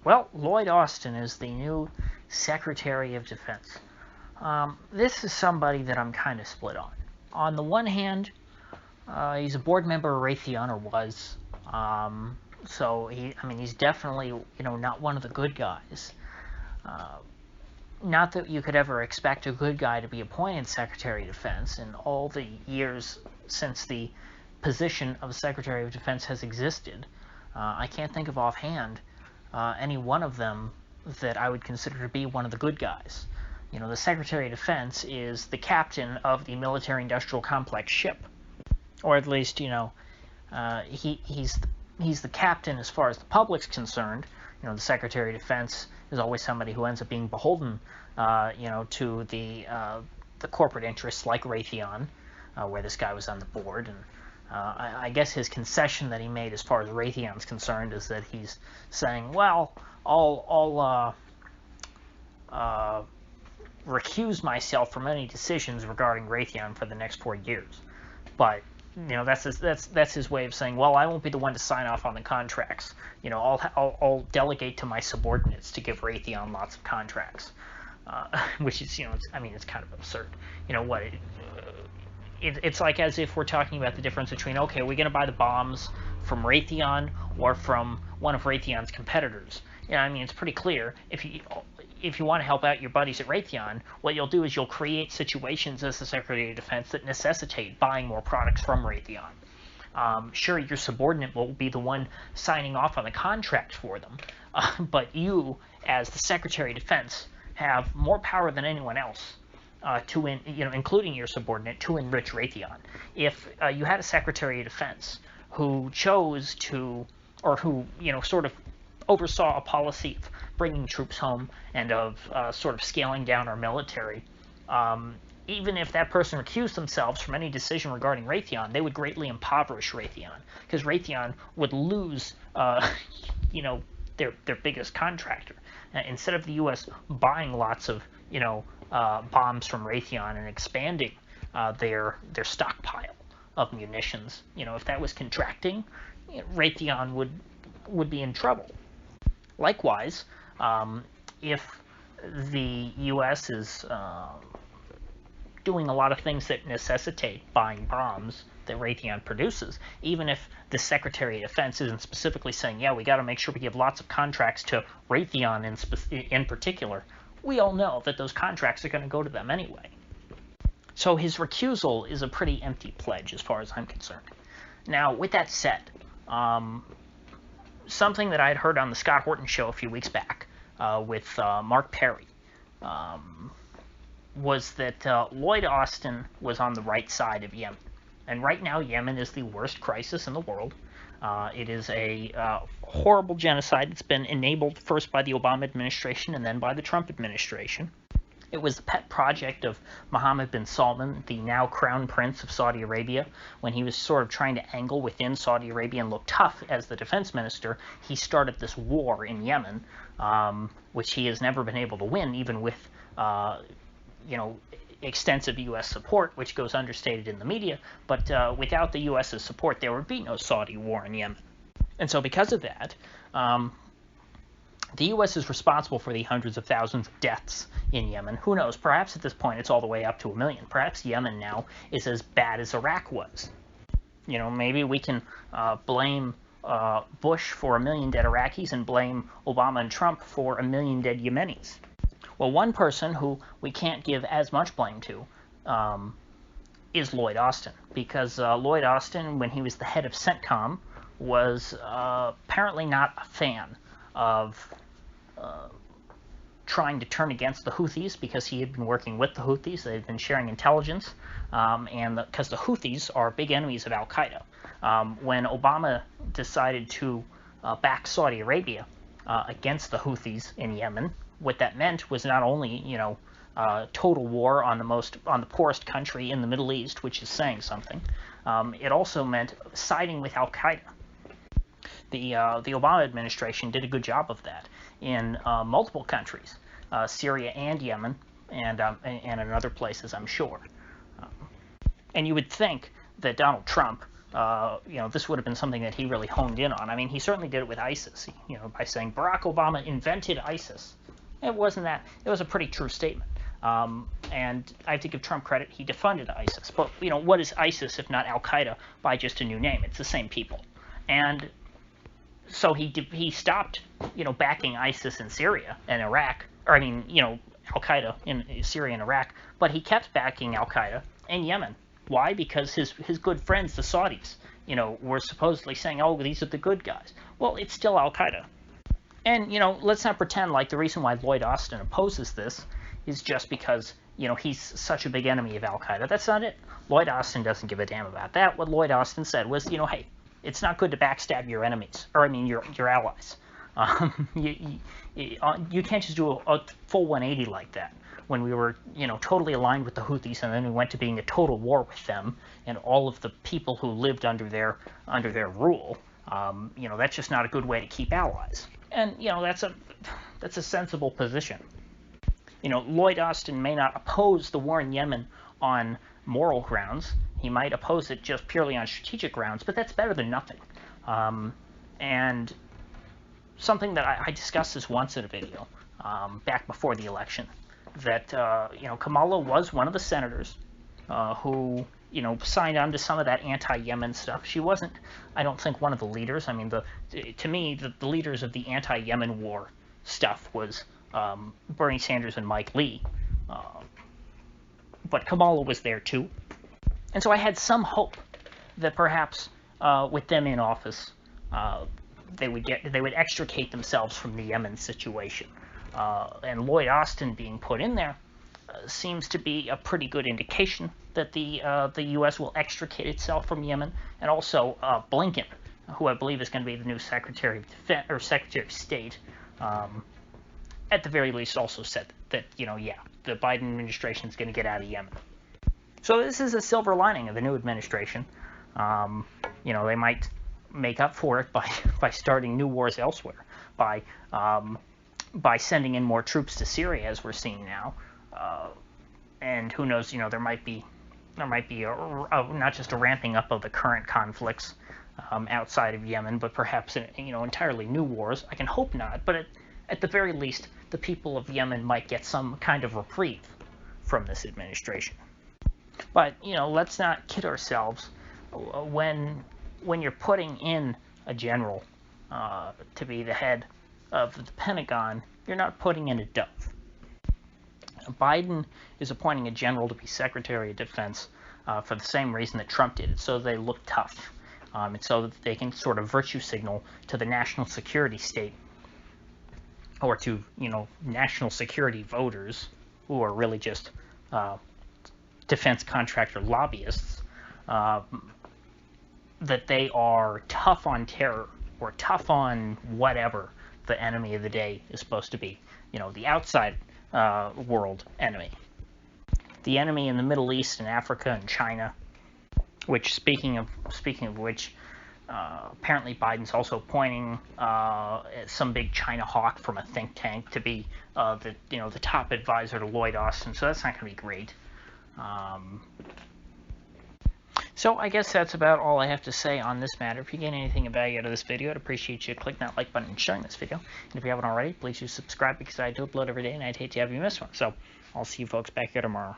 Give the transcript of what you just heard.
Well, Lloyd Austin is the new Secretary of Defense. This is somebody that I'm kind of split on. On the one hand, he's a board member of Raytheon, or was. So he's definitely, not one of the good guys. Not that you could ever expect a good guy to be appointed Secretary of Defense in all the years since the position of Secretary of Defense has existed. I can't think of offhand any one of them that I would consider to be one of the good guys. The Secretary of Defense is the captain of the military-industrial complex ship, or at least, he's the captain as far as the public's concerned. The Secretary of Defense is always somebody who ends up being beholden, to the corporate interests like Raytheon, where this guy was on the board. And I guess his concession that he made as far as Raytheon's concerned is that he's saying, well, I'll recuse myself from any decisions regarding Raytheon for the next 4 years. But that's his way of saying, well, I won't be the one to sign off on the contracts. I'll delegate to my subordinates to give Raytheon lots of contracts, which is, it's kind of absurd. It's like as if we're talking about the difference between, okay, are we going to buy the bombs from Raytheon or from one of Raytheon's competitors? It's pretty clear. If you want to help out your buddies at Raytheon, what you'll do is you'll create situations as the Secretary of Defense that necessitate buying more products from Raytheon. Sure, your subordinate will be the one signing off on the contract for them, but you, as the Secretary of Defense, have more power than anyone else, including your subordinate, to enrich Raytheon. If you had a Secretary of Defense who chose to, or who sort of oversaw a policy of bringing troops home and of sort of scaling down our military, even if that person recused themselves from any decision regarding Raytheon, they would greatly impoverish Raytheon, because Raytheon would lose, their biggest contractor. Instead of the U.S. buying lots of, bombs from Raytheon and expanding their stockpile of munitions, if that was contracting, Raytheon would be in trouble. Likewise, if the U.S. is doing a lot of things that necessitate buying bombs that Raytheon produces, even if the Secretary of Defense isn't specifically saying, yeah, we got to make sure we give lots of contracts to Raytheon in particular, we all know that those contracts are going to go to them anyway. So his recusal is a pretty empty pledge as far as I'm concerned. Now, with that said, something that I had heard on the Scott Horton show a few weeks back with Mark Perry was that Lloyd Austin was on the right side of Yemen. And right now, Yemen is the worst crisis in the world. It is a horrible genocide. It's been enabled first by the Obama administration and then by the Trump administration. It was the pet project of Mohammed bin Salman, the now crown prince of Saudi Arabia. When he was sort of trying to angle within Saudi Arabia and look tough as the defense minister, he started this war in Yemen, which he has never been able to win, even with, extensive U.S. support, which goes understated in the media. But without the U.S.'s support, there would be no Saudi war in Yemen. And so because of that, the U.S. is responsible for the hundreds of thousands of deaths in Yemen. Who knows? Perhaps at this point it's all the way up to 1 million. Perhaps Yemen now is as bad as Iraq was. Maybe we can blame Bush for 1 million dead Iraqis and blame Obama and Trump for 1 million dead Yemenis. Well, one person who we can't give as much blame to is Lloyd Austin, because Lloyd Austin, when he was the head of CENTCOM, was apparently not a fan of trying to turn against the Houthis, because he had been working with the Houthis. They had been sharing intelligence, and because the Houthis are big enemies of Al-Qaeda. When Obama decided to back Saudi Arabia against the Houthis in Yemen, what that meant was not only, total war on the poorest country in the Middle East, which is saying something. It also meant siding with Al-Qaeda. The Obama administration did a good job of that in multiple countries, Syria and Yemen, and in other places, I'm sure. And you would think that Donald Trump, this would have been something that he really honed in on. I mean, he certainly did it with ISIS, by saying Barack Obama invented ISIS. It wasn't that. It was a pretty true statement. And I have to give Trump credit. He defunded ISIS. But, what is ISIS if not Al-Qaeda by just a new name? It's the same people. And so he stopped, backing ISIS in Syria and Iraq. Or, Al-Qaeda in Syria and Iraq. But he kept backing Al-Qaeda in Yemen. Why? Because his good friends, the Saudis, were supposedly saying, oh, these are the good guys. Well, it's still Al-Qaeda. And, let's not pretend like the reason why Lloyd Austin opposes this is just because, he's such a big enemy of Al-Qaeda. That's not it. Lloyd Austin doesn't give a damn about that. What Lloyd Austin said was, hey, it's not good to backstab your enemies, or your allies. You can't just do a full 180 like that. When we were, totally aligned with the Houthis, and then we went to being a total war with them and all of the people who lived under their rule. That's just not a good way to keep allies. And that's a sensible position. Lloyd Austin may not oppose the war in Yemen on moral grounds. He might oppose it just purely on strategic grounds, but that's better than nothing. And something that I discussed this once in a video back before the election, that Kamala was one of the senators who signed on to some of that anti-Yemen stuff. She wasn't, I don't think, one of the leaders. I mean, to me, the leaders of the anti-Yemen war stuff was Bernie Sanders and Mike Lee. But Kamala was there too. And so I had some hope that perhaps with them in office, they would extricate themselves from the Yemen situation. And Lloyd Austin being put in there seems to be a pretty good indication that the U.S. will extricate itself from Yemen. And also Blinken, who I believe is going to be the new Secretary of Defense or Secretary of State, at the very least also said that the Biden administration is going to get out of Yemen. So this is a silver lining of the new administration. They might make up for it by starting new wars elsewhere, by sending in more troops to Syria, as we're seeing now, and who knows, there might be not just a ramping up of the current conflicts outside of Yemen, but perhaps entirely new wars. I can hope not, but at the very least, the people of Yemen might get some kind of reprieve from this administration. But let's not kid ourselves. When you're putting in a general to be the head of the Pentagon, you're not putting in a dove. Biden is appointing a general to be Secretary of Defense for the same reason that Trump did it, so they look tough, and so that they can sort of virtue signal to the national security state, or to national security voters who are really just defense contractor lobbyists, that they are tough on terror or tough on whatever the enemy of the day is supposed to be, the outside world enemy. The enemy in the Middle East and Africa and China, which speaking of which, apparently Biden's also appointing some big China hawk from a think tank to be the top advisor to Lloyd Austin, so that's not going to be great. So I guess that's about all I have to say on this matter. If you get anything of value out of this video, I'd appreciate you clicking that like button and sharing this video. And if you haven't already, please do subscribe, because I do upload every day and I'd hate to have you miss one. So I'll see you folks back here tomorrow.